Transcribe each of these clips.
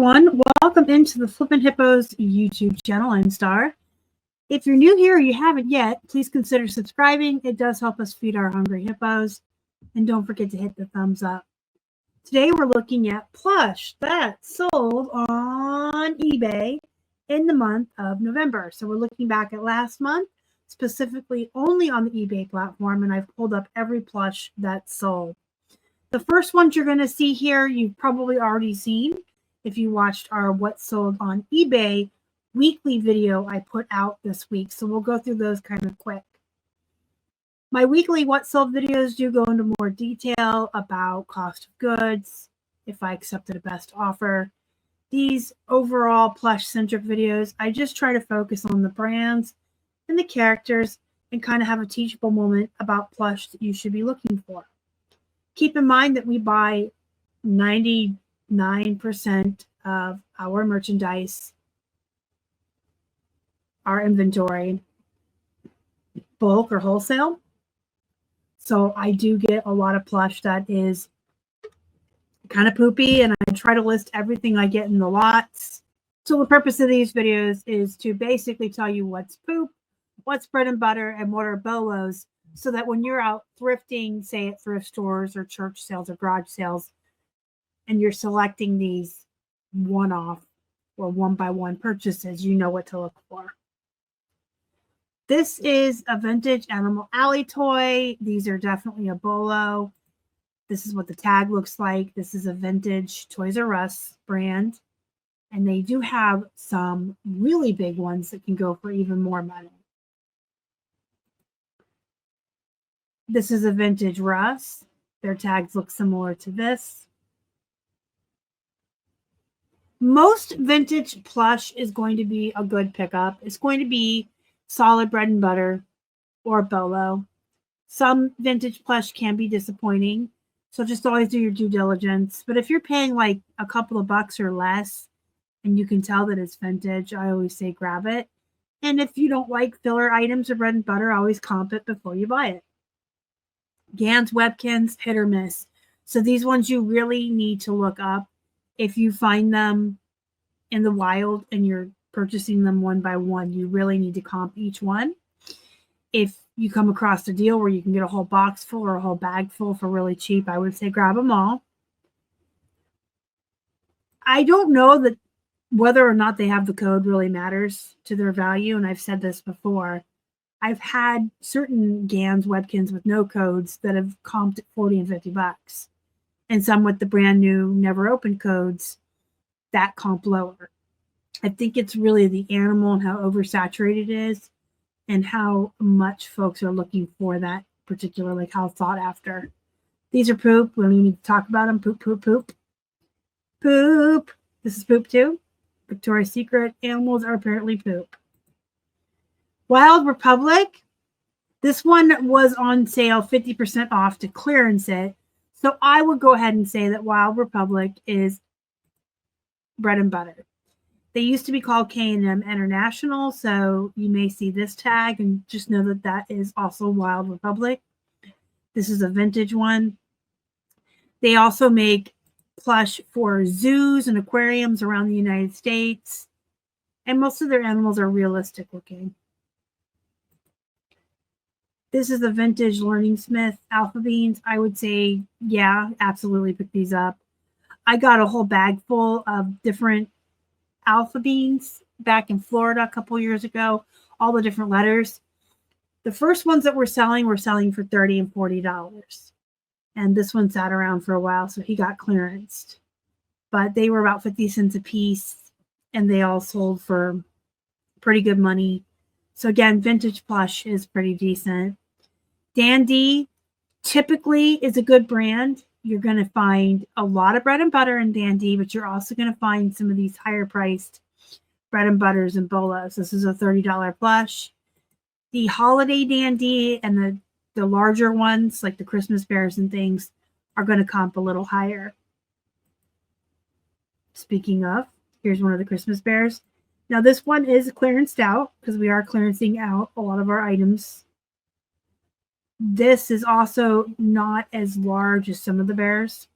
everyone, welcome into the Flippin' Hippos YouTube channel. I'm Star. If you're new here or you haven't yet, please consider subscribing. It does help us feed our hungry hippos. And don't forget to hit the thumbs up. Today we're looking at Plush that sold on eBay in the month of November. So we're looking back at last month, specifically only on the eBay platform, and I've pulled up every plush that sold. The first ones you're going to see here, you've probably already seen if you watched our What Sold on eBay weekly video I put out this week. So we'll go through those kind of quick. My weekly What Sold videos do go into more detail about cost of goods, if I accepted a best offer. These overall plush-centric videos, I just try to focus on the brands and the characters and kind of have a teachable moment about plush that you should be looking for. Keep in mind that we buy 99% of our merchandise, our inventory, bulk or wholesale. So I do get a lot of plush that is kind of poopy, and I try to list everything I get in the lots. So the purpose of these videos is to basically tell you what's poop, what's bread and butter, and what are bolos, so that when you're out thrifting, say at thrift stores or church sales or garage sales, and you're selecting these one-off or one-by-one purchases, you know what to look for. This is a vintage Animal Alley toy. These are definitely a bolo. This is what the tag looks like. This is a vintage Toys R Us brand. And they do have some really big ones that can go for even more money. This is a vintage Russ. Their tags look similar to this. Most vintage plush is going to be a good pickup. It's going to be solid bread and butter or bolo. Some vintage plush can be disappointing, so just always do your due diligence. But if you're paying like a couple of bucks or less and you can tell that it's vintage, I always say grab it. And if you don't like filler items or bread and butter, always comp it before you buy it. Gans Webkins, hit or miss. So these ones you really need to look up. If you find them in the wild and you're purchasing them one by one, you really need to comp each one. If you come across a deal where you can get a whole box full or a whole bag full for really cheap, I would say grab them all. I don't know that whether or not they have the code really matters to their value, and I've said this before. I've had certain Gans Webkins with no codes that have comped at 40 and 50 bucks. And some with the brand new never opened codes that comp lower. I think it's really the animal and how oversaturated it is and how much folks are looking for that particular, like how sought after. These are poop. We don't even need to talk about them. Poop, poop, poop. Poop. This is poop too. Victoria's Secret. Animals are apparently poop. Wild Republic. This one was on sale 50% off to clearance it. So I would go ahead and say that Wild Republic is bread and butter. They used to be called K&M International, so you may see this tag and just know that that is also Wild Republic. This is a vintage one. They also make plush for zoos and aquariums around the United States, and most of their animals are realistic looking. This is a vintage Learning Smith Alpha Beans. I would say, yeah, absolutely pick these up. I got a whole bag full of different Alpha Beans back in Florida a couple years ago, all the different letters. The first ones that we're selling for $30 and $40. And this one sat around for a while, so he got clearanced. But they were about 50 cents a piece, and they all sold for pretty good money. So again, vintage plush is pretty decent. Dandy typically is a good brand. You're going to find a lot of bread and butter in Dandy, but you're also going to find some of these higher priced bread and butters and bolos. This is a $30 plush. The holiday Dandy and the larger ones, like the Christmas bears and things, are going to comp a little higher. Speaking of, here's one of the Christmas bears. Now this one is clearanced out because we are clearancing out a lot of our items. This is also not as large as some of the bears.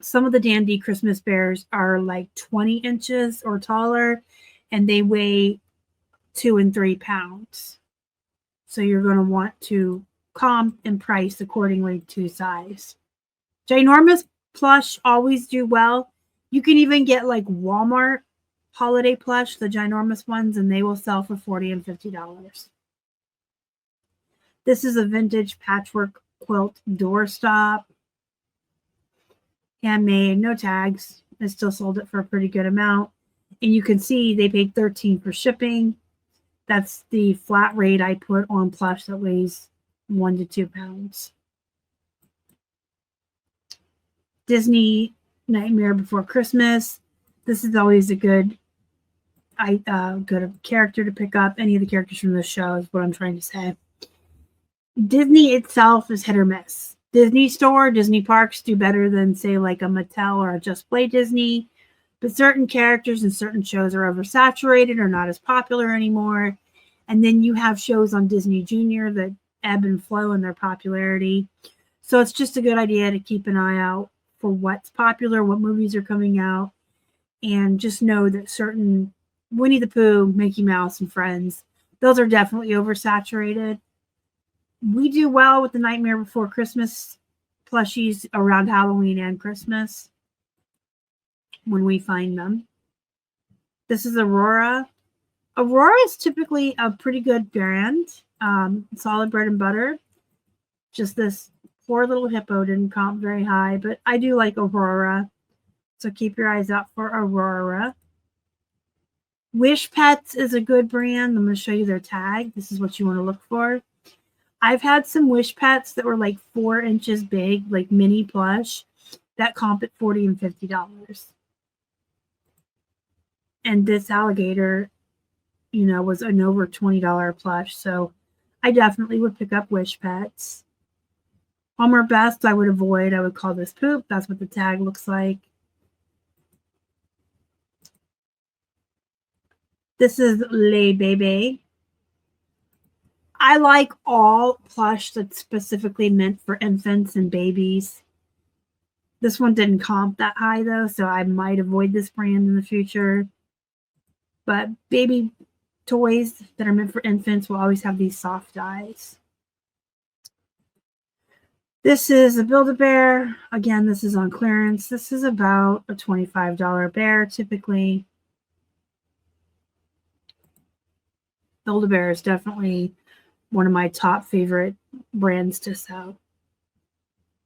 some of the dandy Christmas bears are like 20 inches or taller, and they weigh 2 and 3 pounds. So you're going to want to comp and price accordingly to size. Ginormous plush always do well. You can even get like Walmart holiday plush, the ginormous ones, and they will sell for $40 and $50. This is a vintage patchwork quilt doorstop. Handmade, no tags. I still sold it for a pretty good amount. And you can see they paid $13 for shipping. That's the flat rate I put on plush that weighs 1 to 2 pounds. Disney Nightmare Before Christmas. This is always a good character to pick up. Any of the characters from this show is what I'm trying to say. Disney itself is hit or miss. Disney Store, Disney parks do better than, say, like a Mattel or a Just Play Disney. But certain characters and certain shows are oversaturated or not as popular anymore. And then you have shows on Disney Junior that ebb and flow in their popularity. So it's just a good idea to keep an eye out for what's popular, what movies are coming out, and just know that certain Winnie the Pooh, Mickey Mouse, and Friends, those are definitely oversaturated. We do well with the Nightmare Before Christmas plushies around Halloween and Christmas when we find them. This is Aurora. Aurora is typically a pretty good brand. Solid bread and butter. Just this poor little hippo didn't comp very high, but I do like Aurora. So keep your eyes out for Aurora. Wish Pets is a good brand. I'm going to show you their tag. This is what you want to look for. I've had some Wish Pets that were like 4 inches big, like mini plush, that comp at $40 and $50. And this alligator, was an over $20 plush. So I definitely would pick up Wish Pets. Homer Best, I would avoid. I would call this poop. That's what the tag looks like. This is Les Bébés. I like all plush that's specifically meant for infants and babies. This one didn't comp that high, though, so I might avoid this brand in the future. But baby toys that are meant for infants will always have these soft eyes. This is a Build-A-Bear. Again, this is on clearance. This is about a $25 bear, typically. Build-A-Bear is definitely one of my top favorite brands to sell.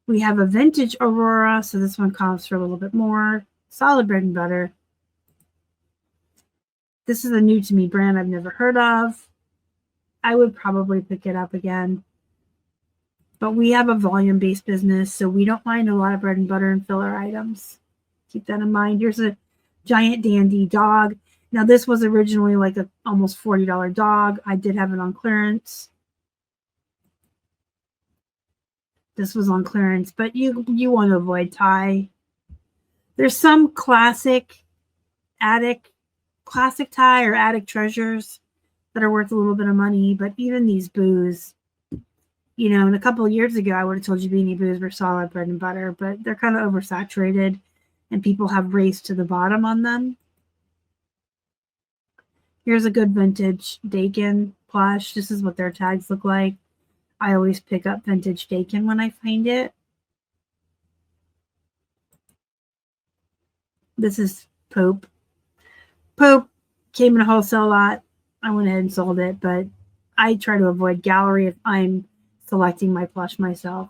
We have a vintage Aurora, so this one comps for a little bit more. Solid bread and butter. This is a new to me brand I've never heard of. I would probably pick it up again. But we have a volume-based business, so we don't mind a lot of bread and butter and filler items. Keep that in mind. Here's a giant dandy dog. Now, this was originally like a almost $40 dog. I did have it on clearance. This was on clearance, but you want to avoid tie. There's some classic tie or attic treasures that are worth a little bit of money, but even these boos, and a couple of years ago, I would have told you Beanie Boos were solid bread and butter, but they're kind of oversaturated, and people have raced to the bottom on them. Here's a good vintage Dakin plush. This is what their tags look like. I always pick up vintage Dakin when I find it. This is Pope. Pope came in a wholesale lot. I went ahead and sold it, but I try to avoid gallery if I'm selecting my plush myself.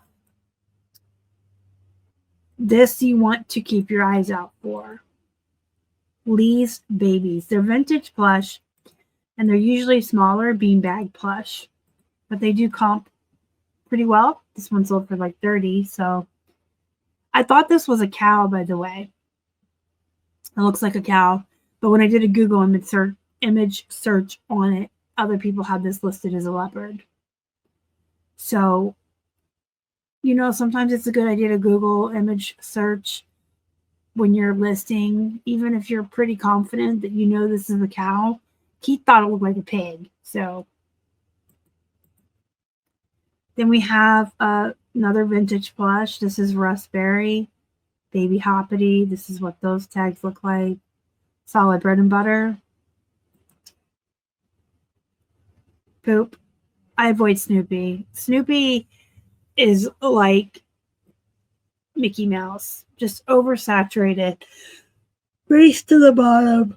This you want to keep your eyes out for. Lee's Babies. They're vintage plush, and they're usually smaller beanbag plush, but they do comp pretty well. This one sold for like $30, so I thought this was a cow, by the way. It looks like a cow, but when I did a Google image search on it, other people had this listed as a leopard. So, sometimes it's a good idea to Google image search when you're listing, even if you're pretty confident that this is a cow. Keith thought it looked like a pig. So then we have another vintage plush. This is Russ Berry, Baby Hoppity. This is what those tags look like. Solid bread and butter. Poop. I avoid Snoopy. Snoopy is like Mickey Mouse. Just oversaturated. Race to the bottom.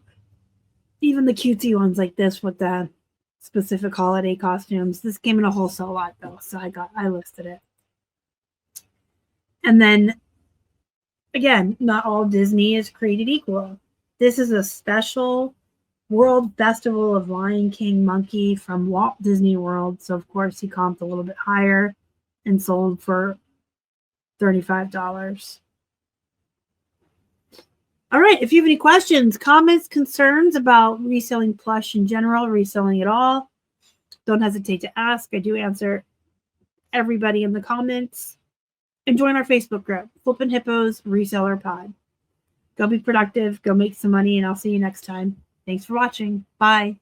Even the cutesy ones like this with the specific holiday costumes. This came in a wholesale lot though, so I listed it. And then again, not all Disney is created equal. This is a special World Festival of Lion King monkey from Walt Disney World. So of course he comped a little bit higher and sold for $35. All right, if you have any questions, comments, concerns about reselling plush in general, reselling it all, don't hesitate to ask. I do answer everybody in the comments. And join our Facebook group, Flippin' Hippos Reseller Pod. Go be productive, go make some money, and I'll see you next time. Thanks for watching. Bye.